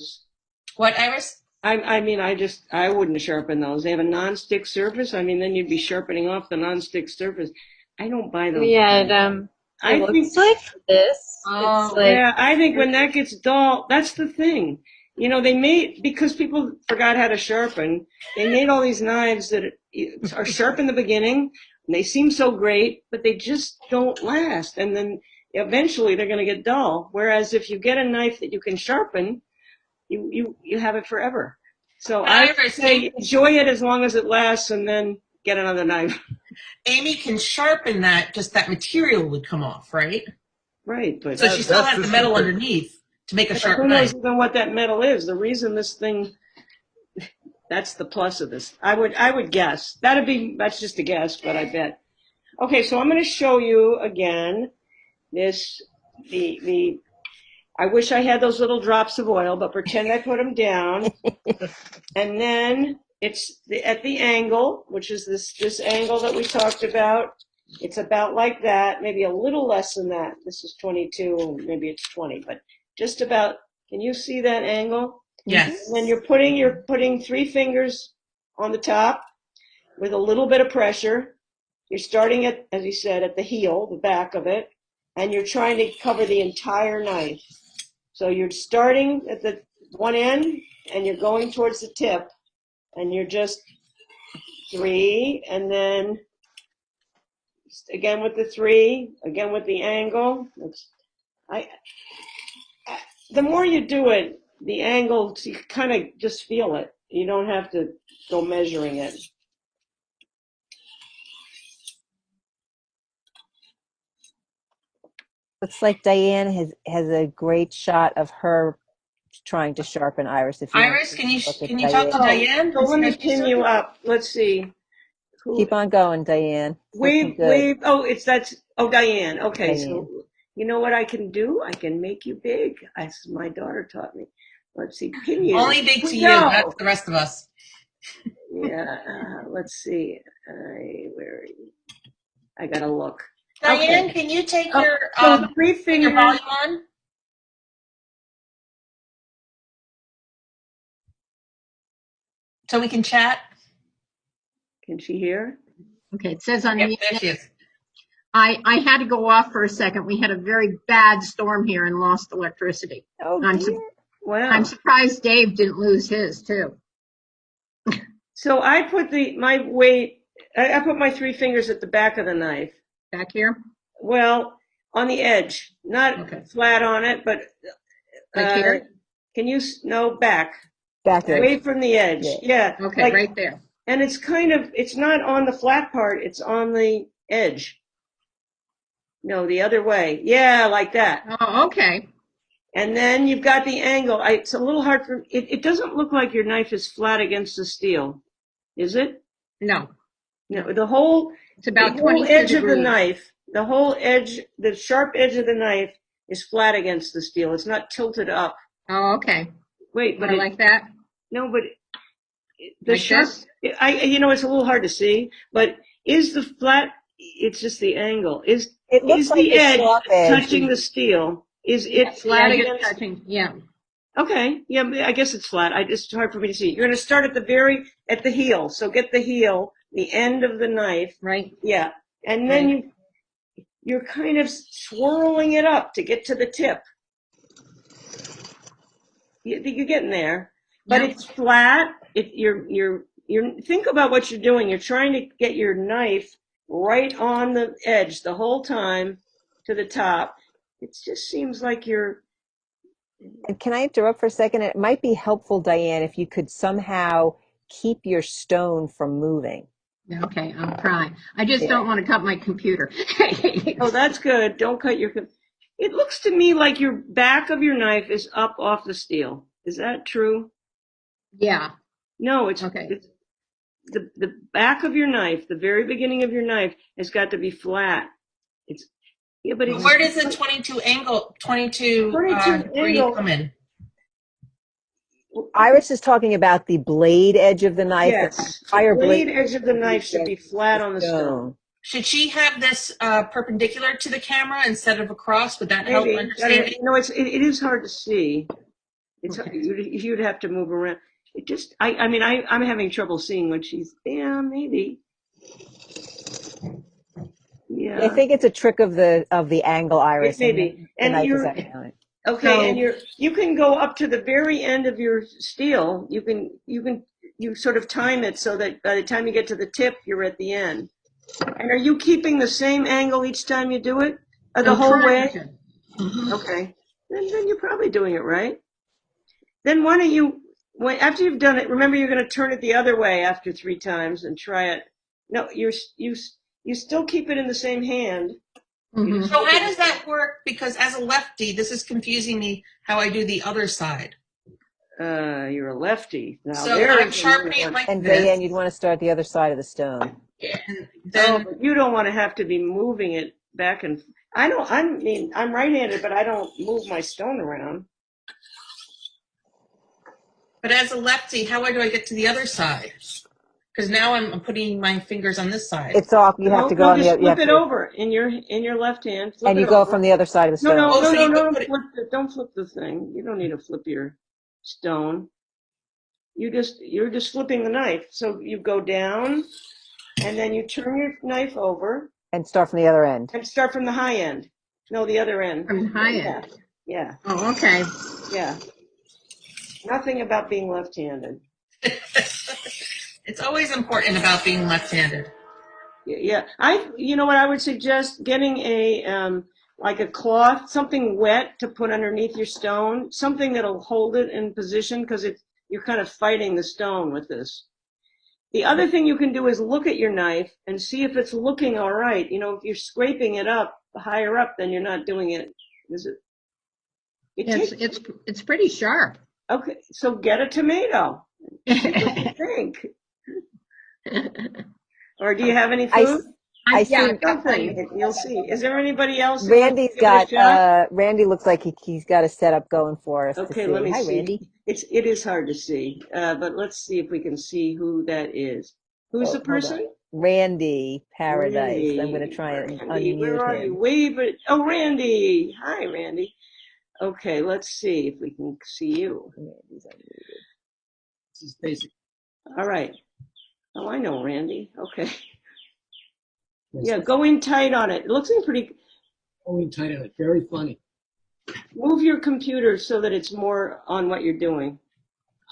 What, Iris? I wouldn't sharpen those. They have a non-stick surface. I mean, then you'd be sharpening off the non-stick surface. I don't buy those. Yeah, it looks like this. I think when that gets dull, that's the thing. Because people forgot how to sharpen, they made all these knives that are sharp in the beginning, and they seem so great, but they just don't last. And then eventually they're going to get dull. Whereas if you get a knife that you can sharpen, you have it forever. So I say enjoy it as long as it lasts, and then get another knife. Amy can sharpen that, just that material would come off, right? Right. But so she still has the metal underneath to make a sharp knife. Who knows even what that metal is? The reason this thing, that's the plus of this. I would guess. That's just a guess, but I bet. Okay, so I'm going to show you again I wish I had those little drops of oil, but pretend I put them down. And then it's at the angle, which is this angle that we talked about. It's about like that, maybe a little less than that. This is 22, maybe it's 20, but just about. Can you see that angle? Yes. And then you're putting 3 fingers on the top with a little bit of pressure. You're starting at, as you said, at the heel, the back of it, and you're trying to cover the entire knife. So you're starting at the one end, and you're going towards the tip, and you're just 3, and then again with the 3, again with the angle. The more you do it, the angle, you kind of just feel it. You don't have to go measuring it. Looks like Diane has a great shot of her trying to sharpen. Iris, Iris, can you talk to Diane? So let me pin you up. Let's see. Keep on going, Diane. Wave. Oh, Diane. Okay, Diane. So you know what I can do? I can make you big, as my daughter taught me. Let's see, pin you. Only big to you, not to the rest of us. Yeah. Let's see. Where are you? I gotta look. Diane, can you take your 3 fingers. Your volume on? So we can chat. Can she hear? Okay, it says on there she is. I had to go off for a second. We had a very bad storm here and lost electricity. Oh, wow. I'm surprised Dave didn't lose his too. So I put my weight. I put my 3 fingers at the back of the knife. Back here? Well, on the edge, not flat on it, but here? Can you back there. Away from the edge? Yeah. Okay, right there. And it's not on the flat part; it's on the edge. No, the other way. Yeah, like that. Oh, okay. And then you've got the angle. It's a little hard for, it doesn't look like your knife is flat against the steel, is it? No, No, the whole about 22 edge of the degrees. knife, the whole edge, the sharp edge of the knife is flat against the steel. It's not tilted up. Oh, okay. Wait, but I like that. no, but the Like sharp, this? it's a little hard to see, but is the flat, it's just the angle. Is the edge touching the steel? Is it flat against? Touching, yeah. Okay, yeah, I guess it's flat. It's hard for me to see. You're going to start at the heel. So get the heel, the end of the knife. Right. Yeah. And then you're kind of swirling it up to get to the tip. You're getting there, but it's flat. You're think about what you're doing. You're trying to get your knife right on the edge the whole time to the top. It just seems like you're. And can I interrupt for a second? It might be helpful, Diane, if you could somehow keep your stone from moving. Okay, I'm trying. I just don't want to cut my computer. Oh, that's good. Don't cut your. It looks to me like your back of your knife is up off the steel. Is that true? Yeah. No, it's okay. It's, the back of your knife, the very beginning of your knife, has got to be flat. It's but it's, where does the 22 angle 22 degree come in? Iris is talking about the blade edge of the knife. Yes, the blade edge of the knife should be flat on the stone. Should she have this perpendicular to the camera instead of across? Would that help understanding? It is hard to see. It's you'd have to move around. It just I'm having trouble seeing what she's. Yeah, maybe. Yeah. I think it's a trick of the angle, Iris. Maybe. And you're okay. And you can go up to the very end of your steel. You sort of time it so that by the time you get to the tip, you're at the end. And are you keeping the same angle each time you do it? The whole way? Mm-hmm. Okay. Then you're probably doing it right. Then why don't you, after you've done it, remember you're going to turn it the other way after 3 times and try it. No, you still keep it in the same hand. Mm-hmm. So how does that work? Because as a lefty, this is confusing me how I do the other side. You're a lefty. Now, so I'm sharpening it like and this. Diane, you'd want to start the other side of the stone. And then, but you don't want to have to be moving it back and I'm right-handed, but I don't move my stone around. But as a lefty, how do I get to the other side? Because now I'm putting my fingers on this side. It's off. You have to go on the other. Flip it over in your left hand. And you go from the other side of the stone. No. Don't flip the thing. You don't need to flip your stone. You're just flipping the knife. So you go down, and then you turn your knife over. And start from the other end. And start from the high end. No, the other end. From the high end. Yeah. Oh, okay. Yeah. Nothing about being left-handed. It's always important about being left-handed. Yeah. What I would suggest, getting a like a cloth, something wet to put underneath your stone, something that'll hold it in position, because you're kind of fighting the stone with this. The other thing you can do is look at your knife and see if it's looking all right. If you're scraping it up higher up, then you're not doing it. Is it? It's pretty sharp. Okay, so get a tomato. See what you think. Or do you have any food? I see. You'll see. Is there anybody else? Randy looks like he's got a setup going for us. Okay, let me see. Randy. It is hard to see, but let's see if we can see who that is. Who's the person? Randy Paradise. Randy. I'm going to try and unmute Where are him. you? Randy. Hi, Randy. Okay, let's see if we can see you. This is basic. All right. Oh, I know Randy. Okay. Yeah, go in tight on it. It looks pretty. Go in tight on it. Very funny. Move your computer so that it's more on what you're doing.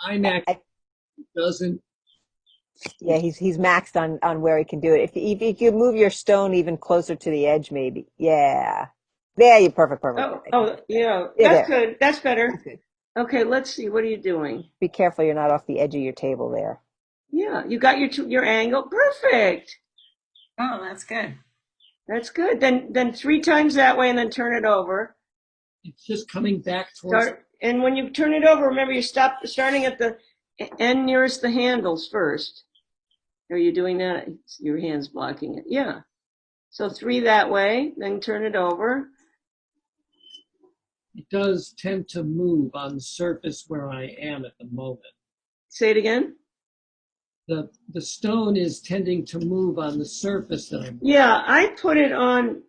iMac doesn't. Yeah, he's maxed on where he can do it. If you move your stone even closer to the edge, maybe. Yeah. There, you're perfect. Yeah. That's good. That's better. That's good. Okay, let's see. What are you doing? Be careful you're not off the edge of your table there. Yeah, you got your angle. Perfect. Oh, that's good. That's good. Then 3 times that way and then turn it over. it's just coming back towards. And when you turn it over, remember you starting at the end nearest the handles first. Are you doing that? Your hand's blocking it. Yeah. So 3 that way, then turn it over. It does tend to move on the surface where I am at the moment. Say it again. The stone is tending to move on the surface that I'm. Yeah, I put it on,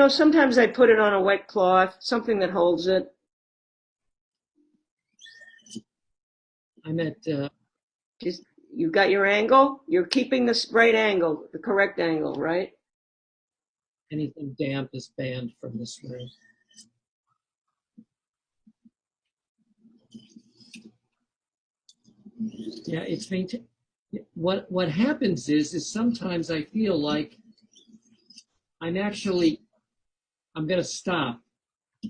sometimes I put it on a wet cloth, something that holds it. I'm at. Just, you got your angle? You're keeping the right angle, the correct angle, right? Anything damp is banned from this room. Yeah, it's maintained. What happens is sometimes I feel like I'm going to stop.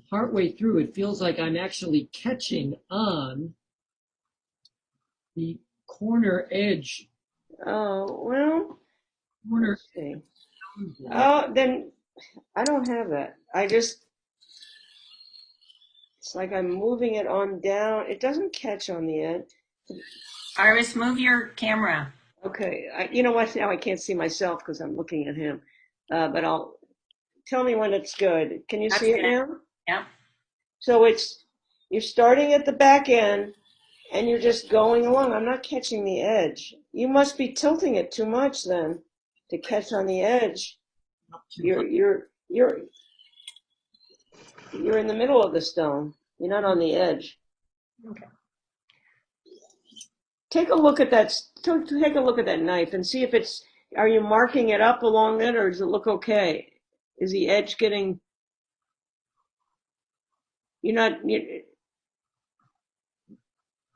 Partway through, it feels like I'm actually catching on the corner edge. Oh, well, Corner. let's see. Oh, then I don't have that. It's like I'm moving it on down. It doesn't catch on the end. Iris, move your camera. Okay, you know what? Now I can't see myself because I'm looking at him. But tell me when it's good. Can you see it now? Yeah. So you're starting at the back end and you're just going along. I'm not catching the edge. You must be tilting it too much then to catch on the edge. You're in the middle of the stone. You're not on the edge. Okay. Take a look at that. Take a look at that knife and see if are you marking it up along it, or does it look okay? Is the edge getting? You're not.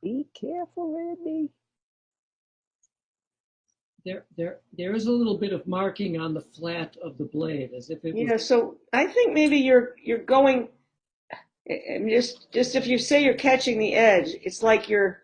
Be careful, Randy. There is a little bit of marking on the flat of the blade, as if it was. So I think maybe you're going. Just if you say you're catching the edge, it's like your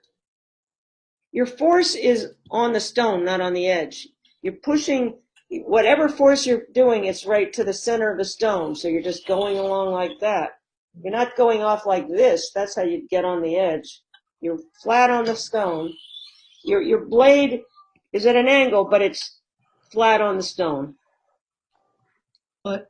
force is on the stone, not on the edge. You're pushing whatever force you're doing, it's right to the center of the stone. So you're just going along like that. You're not going off like this. That's how you get on the edge. You're flat on the stone. Your blade is at an angle, but it's flat on the stone. But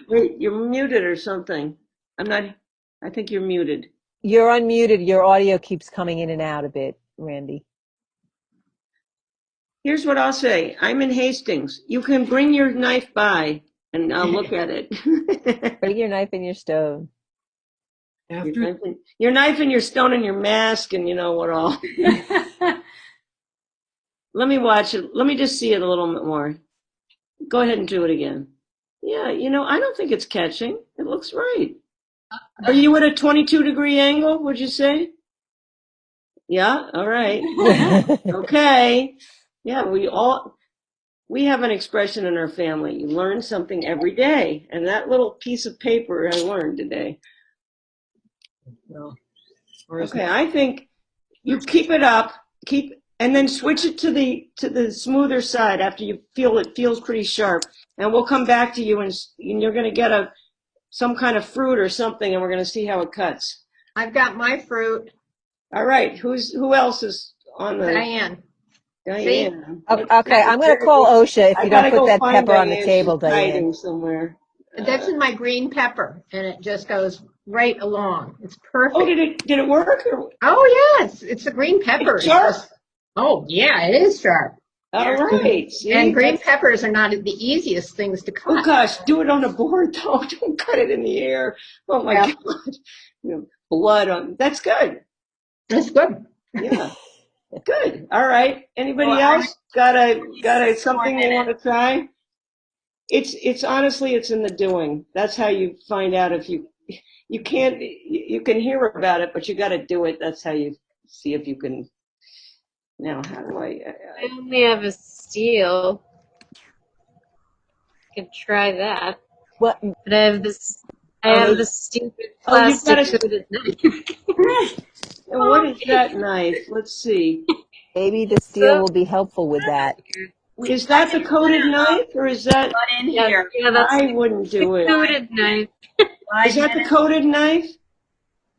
Wait, you're muted or something. I think you're muted. You're unmuted. Your audio keeps coming in and out a bit, Randy. Here's what I'll say. I'm in Hastings. You can bring your knife by and I'll look at it. Bring your knife and your stone. Your knife and your stone and your mask and you know what all. Let me watch it. Let me just see it a little bit more. Go ahead and do it again. Yeah, I don't think it's catching. It looks right. Are you at a 22-degree angle, would you say? Yeah, all right. Okay. Yeah, we have an expression in our family. You learn something every day. And that little piece of paper I learned today. Well, okay, I think you keep it up, and then switch it to the smoother side after you feel it feels pretty sharp. And we'll come back to you and you're going to get some kind of fruit or something, and we're going to see how it cuts. I've got my fruit. All right, who else is on the? Diane. Diane. Okay, I'm going to call OSHA if you don't put that pepper on the table, Diane. Hiding somewhere. That's in my green pepper, and it just goes right along. It's perfect. Oh, did it work? Oh yes, it's a green pepper. It's sharp. Oh yeah, it is sharp. All right. See, and green peppers are not the easiest things to cut. Oh gosh, do it on a board though. Don't cut it in the air. Oh my God. Blood on. That's good. That's good. Yeah. Good. All right. Anybody else got something they want to try? It's honestly, it's in the doing. That's how you find out if you can hear about it, but you got to do it. That's how you see if you can. Now, how do I only have a steel. I could try that. What? But I have the stupid plastic coated knife. What is that knife? Let's see. Maybe the steel will be helpful with that. Is that the coated knife, or is that? In here. Yeah, that's I wouldn't do it. coated knife. Is that the coated knife?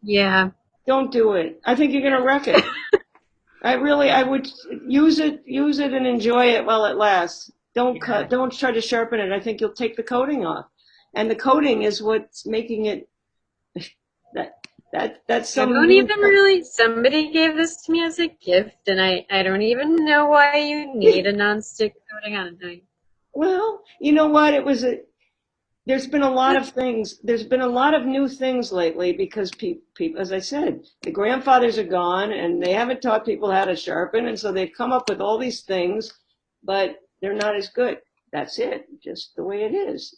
Yeah. Don't do it. I think you're gonna wreck it. I would use it and enjoy it while it lasts. Don't try to sharpen it. I think you'll take the coating off. And the coating is what's making it, that's some. I don't even really, somebody gave this to me as a gift, and I don't even know why you need a nonstick coating on a knife. Well, you know what? There's been a lot of things. There's been a lot of new things lately because people, as I said, the grandfathers are gone and they haven't taught people how to sharpen. And so they've come up with all these things, but they're not as good. That's it, just the way it is.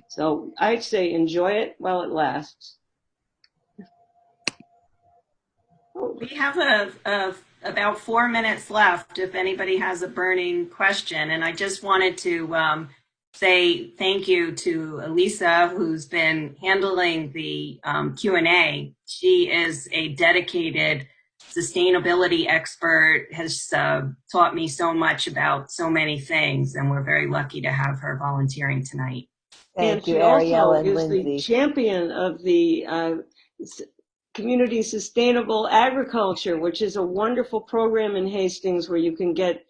So I'd say enjoy it while it lasts. We have about 4 minutes left if anybody has a burning question. And I just wanted to say thank you to Elisa, who's been handling the Q&A. She is a dedicated sustainability expert, has taught me so much about so many things, and we're very lucky to have her volunteering tonight. Thank you, Ariella and Lindsay. The champion of the Community Sustainable Agriculture, which is a wonderful program in Hastings where you can get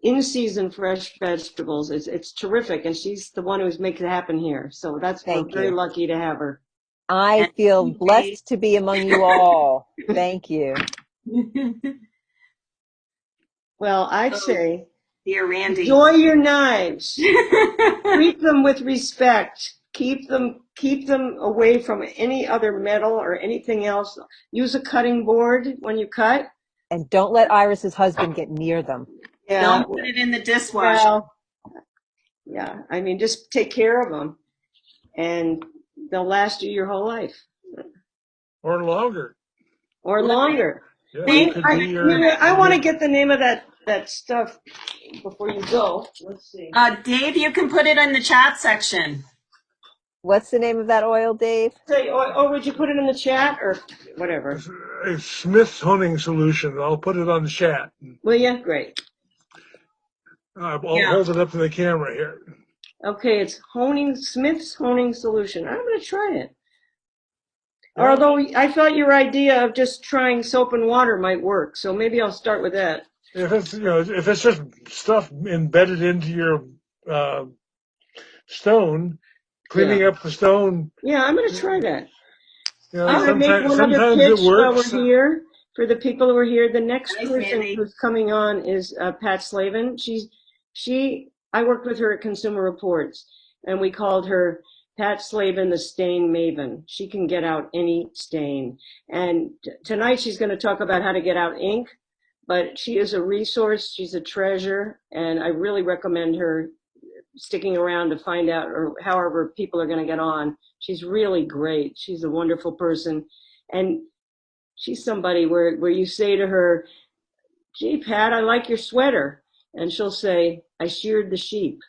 in-season fresh vegetables. It's terrific, and she's the one who's making it happen here. So we're very lucky to have her. I feel blessed to be among you all. Thank you. Well, I'd say, dear Randy, enjoy your knives. Treat them with respect. Keep them away from any other metal or anything else. Use a cutting board when you cut. And don't let Iris's husband get near them. Yeah. Don't put it in the dishwasher. Well, yeah, I mean, just take care of them, and they'll last you your whole life. Or longer. Or longer. Yeah, I want to get the name of that stuff before you go. Let's see. Dave, you can put it in the chat section. What's the name of that oil, Dave? Say, would you put it in the chat or whatever? It's Smith's Honing Solution. I'll put it on the chat. Will you? Great. I'll hold it up to the camera here. Okay, it's Smith's Honing Solution. I'm going to try it. Yeah. Although I thought your idea of just trying soap and water might work, so maybe I'll start with that. If it's just stuff embedded into your stone, cleaning up the stone. Yeah, I'm going to try that. I'm going to make one other pitch while we're here. For the people who are here, the next person who's coming on is Pat Slavin. I worked with her at Consumer Reports, and we called her Pat Slavin, the stain maven. She can get out any stain. And tonight she's going to talk about how to get out ink, but she is a resource. She's a treasure, and I really recommend her sticking around to find out, or however people are going to get on. She's really great. She's a wonderful person. And she's somebody where you say to her, gee, Pat, I like your sweater. And she'll say, I sheared the sheep.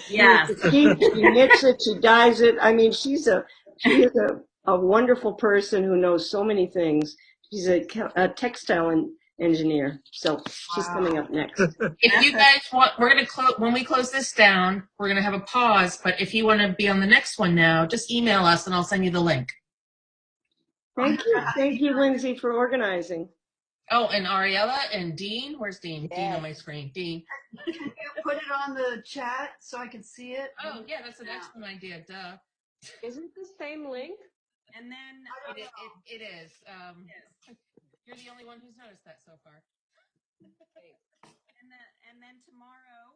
Yeah. She knits it, she dyes it. I mean, she is a wonderful person who knows so many things. She's a textile engineer. So she's coming up next. If you guys want, we're going to close, when we close this down, we're going to have a pause. But if you want to be on the next one now, just email us and I'll send you the link. Thank you, Lindsay, for organizing. Oh, and Ariella and Dean. Where's Dean? Yes. Dean on my screen. Dean. Can you put it on the chat so I can see it? Oh, yeah, that's an excellent idea. Duh. Isn't the same link? And then it is. You're the only one who's noticed that so far. And then tomorrow